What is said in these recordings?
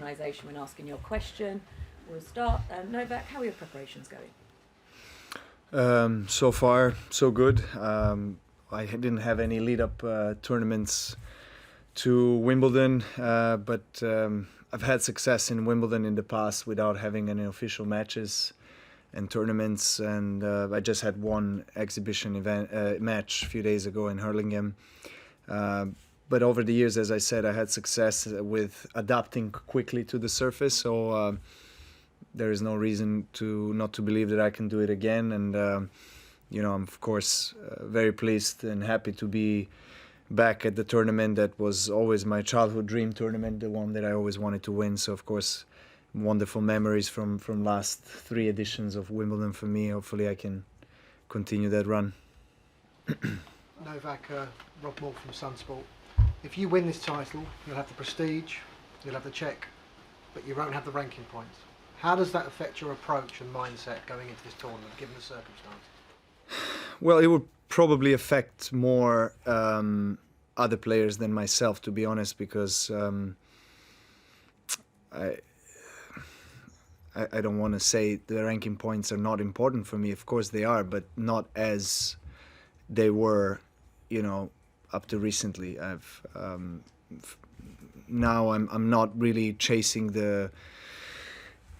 organisation when asking your question. We'll start. Novak, how are your preparations going? So far, so good. I didn't have any lead-up tournaments to Wimbledon, but I've had success in Wimbledon in the past without having any official matches and tournaments, and I just had one exhibition match a few days ago in Hurlingham. But over the years, as I said, I had success with adapting quickly to the surface, so there is no reason not to believe that I can do it again. And I'm of course very pleased and happy to be back at the tournament that was always my childhood dream tournament, the one that I always wanted to win. So of course, wonderful memories from last 3 editions of Wimbledon for me. Hopefully I can continue that run. Novak, Rob Moore from Sunsport. If you win this title, you'll have the prestige, you'll have the check, but you won't have the ranking points. How does that affect your approach and mindset going into this tournament, given the circumstance? Well, it would probably affect more other players than myself, to be honest, because I don't want to say the ranking points are not important for me. Of course they are, but not as they were, up to recently. Now I'm not really chasing the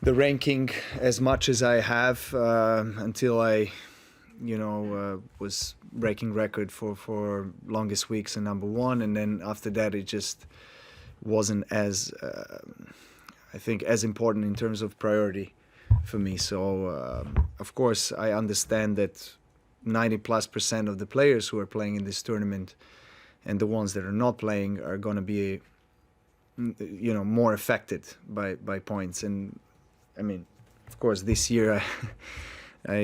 ranking as much as I have until I was breaking record for longest weeks and #1, and then after that it just wasn't as I think as important in terms of priority for me. So of course I understand that 90+% of the players who are playing in this tournament and the ones that are not playing are going to be more affected by points. And I mean, of course this year I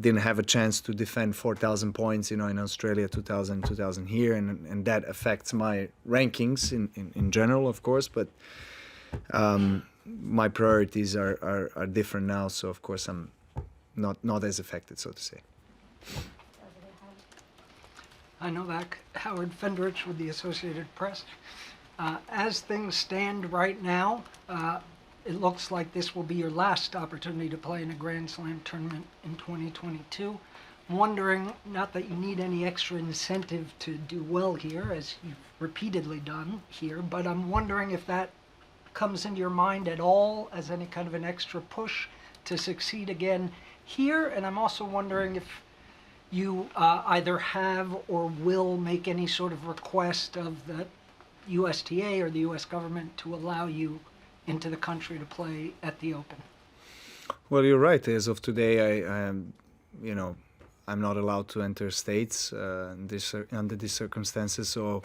didn't have a chance to defend 4,000 points, in Australia, 2,000 here, and that affects my rankings in general, of course. But my priorities are different now, so of course I'm not as affected, so to say. Hi, Novak. Howard Fenderich with the Associated Press. As things stand right now, it looks like this will be your last opportunity to play in a Grand Slam tournament in 2022. I'm wondering, not that you need any extra incentive to do well here, as you've repeatedly done here, but I'm wondering if that comes into your mind at all as any kind of an extra push to succeed again here. And I'm also wondering if you either have or will make any sort of request of the USTA or the US government to allow you into the country to play at the Open. Well, you're right. As of today, I'm not allowed to enter states under these circumstances. So,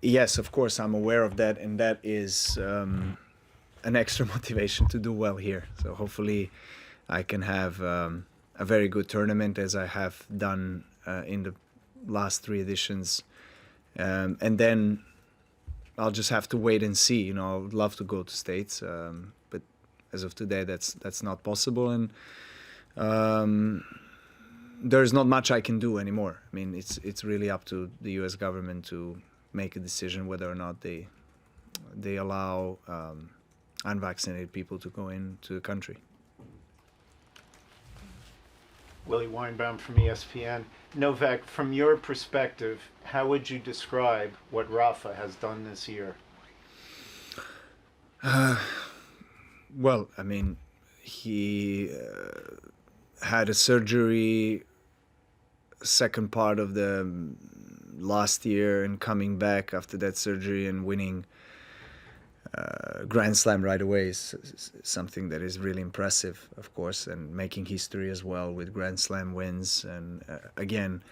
yes, of course, I'm aware of that, and that is an extra motivation to do well here. So hopefully I can have a very good tournament, as I have done in the last 3 editions. And then I'll just have to wait and see. I would love to go to states, but as of today, that's not possible, and there's not much I can do anymore. I mean, it's really up to the U.S. government to make a decision whether or not they allow unvaccinated people to go into the country. Willie Weinbaum from ESPN. Novak, from your perspective, how would you describe what Rafa has done this year? Well, I mean, he had a surgery second part of the last year, and coming back after that surgery and winning Grand Slam right away is something that is really impressive, of course, and making history as well with Grand Slam wins. And again,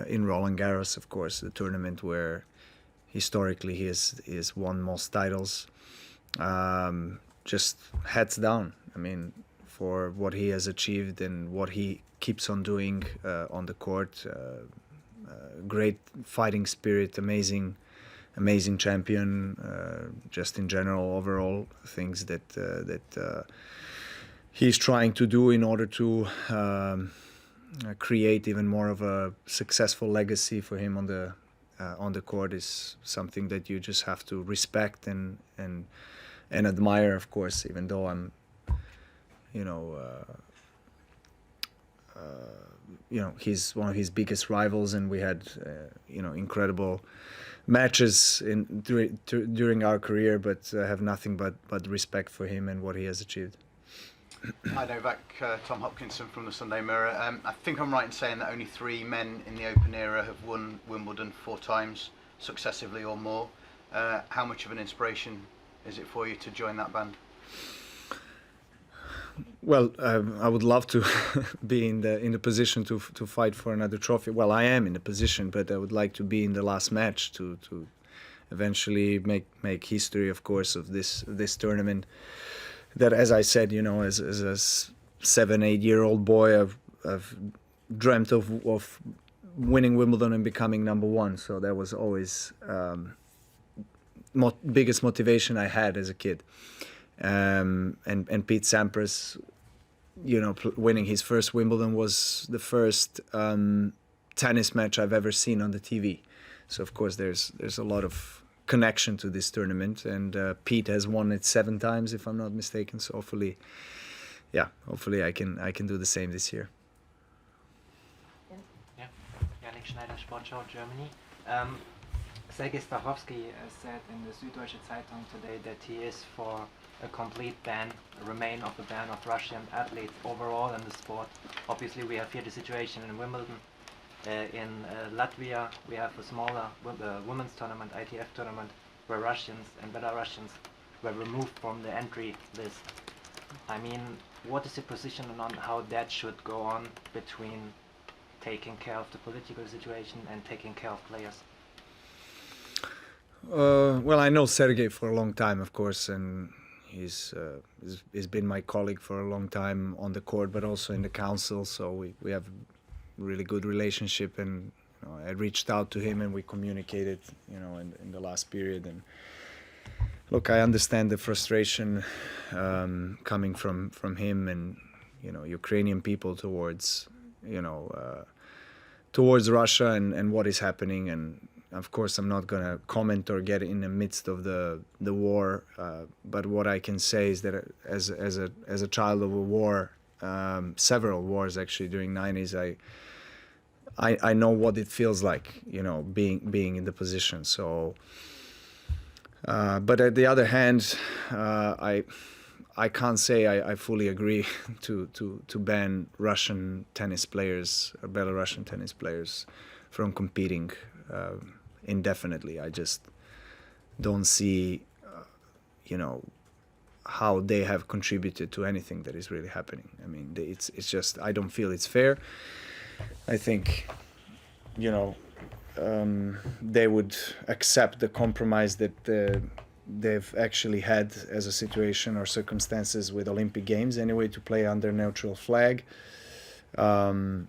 in Roland Garros, of course, the tournament where historically he has won most titles. Just heads down. I mean, for what he has achieved and what he keeps on doing on the court. Great fighting spirit, amazing champion. Just in general, overall things that he's trying to do in order to create even more of a successful legacy for him on the court is something that you just have to respect and and admire, of course, even though I'm, you know, he's one of his biggest rivals, and we had, incredible matches during our career, but I have nothing but respect for him and what he has achieved. Hi Novak, Tom Hopkinson from the Sunday Mirror. I think I'm right in saying that only 3 men in the Open era have won Wimbledon 4 times successively or more. How much of an inspiration is it for you to join that band? Well, I would love to be in the position to fight for another trophy. Well, I am in the position, but I would like to be in the last match to eventually make history, of course, of this tournament. That, as I said, as a 7-8-year-old boy, I've dreamt of winning Wimbledon and becoming number 1. So that was always biggest motivation I had as a kid. And Pete Sampras, winning his first Wimbledon was the first tennis match I've ever seen on the TV. So of course there's a lot of connection to this tournament, and Pete has won it 7 times, if I'm not mistaken. So hopefully I can do the same this year. Yeah, Yannick Schneider, Sportschau, Germany. Sergei Starhovsky said in the Süddeutsche Zeitung today that he is for a complete ban, a remain of a ban of Russian athletes overall in the sport. Obviously, we have here the situation in Wimbledon. In Latvia, we have a smaller women's tournament, ITF tournament, where Russians and Belarusians were removed from the entry list. I mean, what is your position on how that should go on between taking care of the political situation and taking care of players? Well, I know Sergei for a long time, of course, and he's been my colleague for a long time on the court, but also in the council. So we have a really good relationship, and I reached out to him and we communicated, in the last period. And look, I understand the frustration coming from him and Ukrainian people towards Russia and what is happening. And of course, I'm not going to comment or get in the midst of the war. But what I can say is that as a child of a war, several wars actually during '90s, I know what it feels like, being in the position. So, but at the other hand, I can't say I fully agree to ban Russian tennis players or Belarusian tennis players from competing indefinitely. I just don't see, how they have contributed to anything that is really happening. I mean, it's just, I don't feel it's fair. I think, they would accept the compromise that they've actually had as a situation or circumstances with Olympic Games anyway, to play under neutral flag. But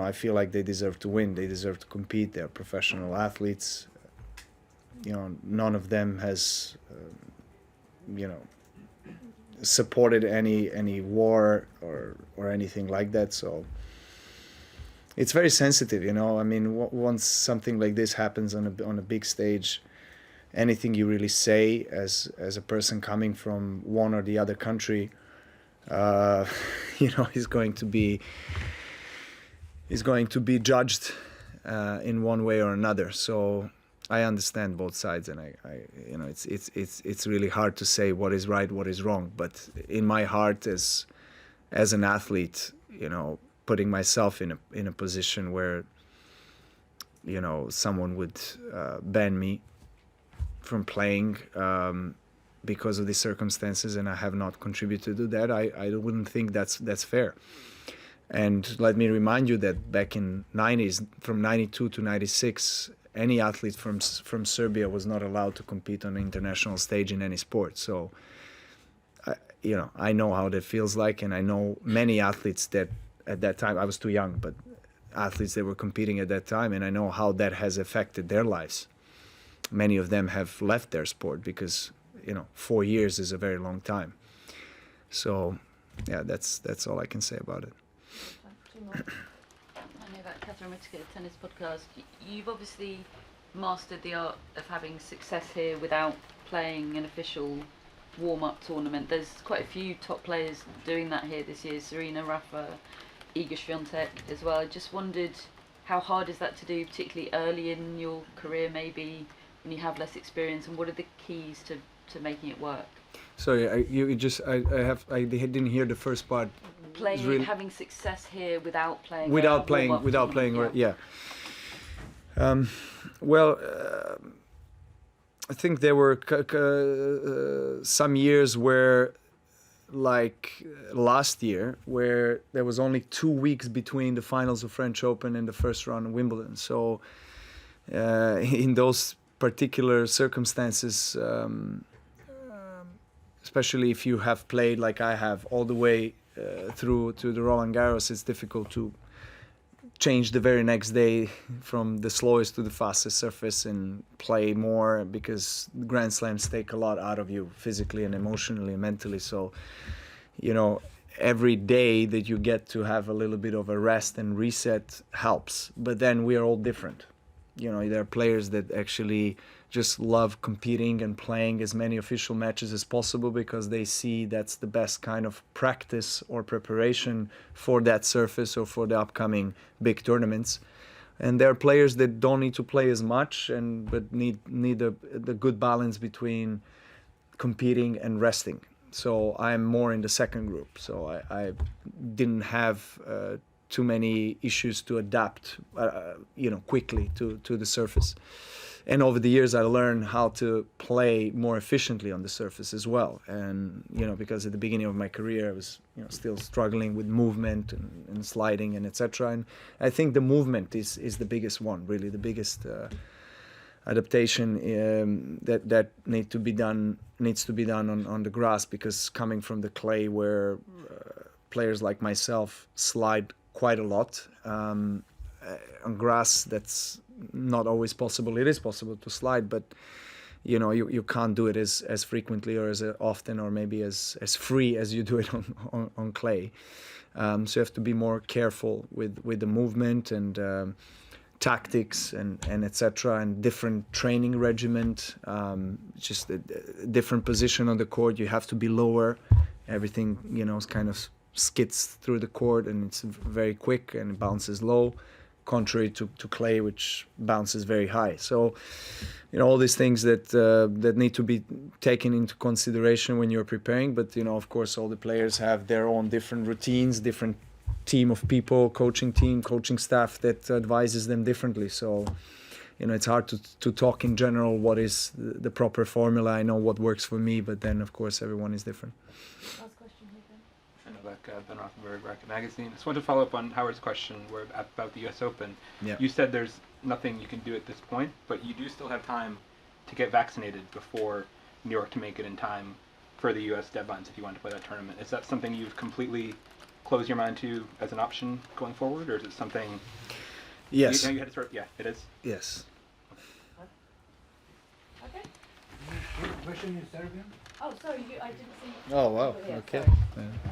I feel like they deserve to win. They deserve to compete. They're professional athletes. None of them has, supported any war or anything like that. So it's very sensitive, I mean, once something like this happens on a big stage, anything you really say as a person coming from one or the other country, is going to be judged in one way or another. So I understand both sides, and it's really hard to say what is right, what is wrong. But in my heart, as an athlete, putting myself in a position where someone would ban me from playing because of the circumstances, and I have not contributed to that, I wouldn't think that's fair. And let me remind you that back in '90s, from '92 to '96, any athlete from Serbia was not allowed to compete on an international stage in any sport. So, I know how that feels like, and I know many athletes that at that time, I was too young, but athletes that were competing at that time, and I know how that has affected their lives. Many of them have left their sport because, 4 years is a very long time. So, yeah, that's all I can say about it. Two more. I know that Catherine Whittaker, Tennis Podcast. You've obviously mastered the art of having success here without playing an official warm-up tournament. There's quite a few top players doing that here this year. Serena, Rafa, Iga Swiatek as well. I just wondered, how hard is that to do, particularly early in your career, maybe when you have less experience, and what are the keys to making it work? Sorry, I didn't hear the first part. Playing, really- having success here without playing. a without playing warm-up without playing tournament, yeah. Well, I think there were some years where, like last year, where there was only 2 weeks between the finals of French Open and the first round of Wimbledon. So in those particular circumstances, especially if you have played like I have all the way through to the Roland Garros, it's difficult to change the very next day from the slowest to the fastest surface and play more, because Grand Slams take a lot out of you physically and emotionally and mentally. So, you know, every day that you get to have a little bit of a rest and reset helps. But then we are all different. You know, there are players that actually just love competing and playing as many official matches as possible because they see that's the best kind of practice or preparation for that surface or for the upcoming big tournaments. And there are players that don't need to play as much but need the good balance between competing and resting. So I'm more in the second group. So I didn't have too many issues to adapt, quickly to the surface. And over the years, I learned how to play more efficiently on the surface as well. And, because at the beginning of my career, I was, still struggling with movement and sliding and etc. And I think the movement is the biggest one, really, the biggest adaptation that needs to be done on the grass, because coming from the clay where players like myself slide quite a lot, on grass that's not always possible. It is possible to slide, but you can't do it as frequently or as often or maybe as free as you do it on clay. So you have to be more careful with the movement and tactics and etc. and different training regiment. Just a different position on the court. You have to be lower. Everything is kind of skids through the court and it's very quick and it bounces low, contrary to clay, which bounces very high. So, all these things that need to be taken into consideration when you're preparing. But, of course, all the players have their own different routines, different team of people, coaching staff that advises them differently. So, it's hard to talk in general what is the proper formula. I know what works for me, but then, of course, everyone is different. Last question here, Ben. Novak, Ben Rothenberg, Racket Magazine. I just wanted to follow up on Howard's question about the U.S. Open. Yeah. You said there's nothing you can do at this point, but you do still have time to get vaccinated before New York to make it in time for the U.S. deadlines if you want to play that tournament. Is that something you've completely closed your mind to as an option going forward, or is it something... Yes. You had to yeah, it is? Yes. Okay. Question in Serbian? Oh, sorry, I didn't see. Oh, wow. Yeah, Okay. sorry. Yeah.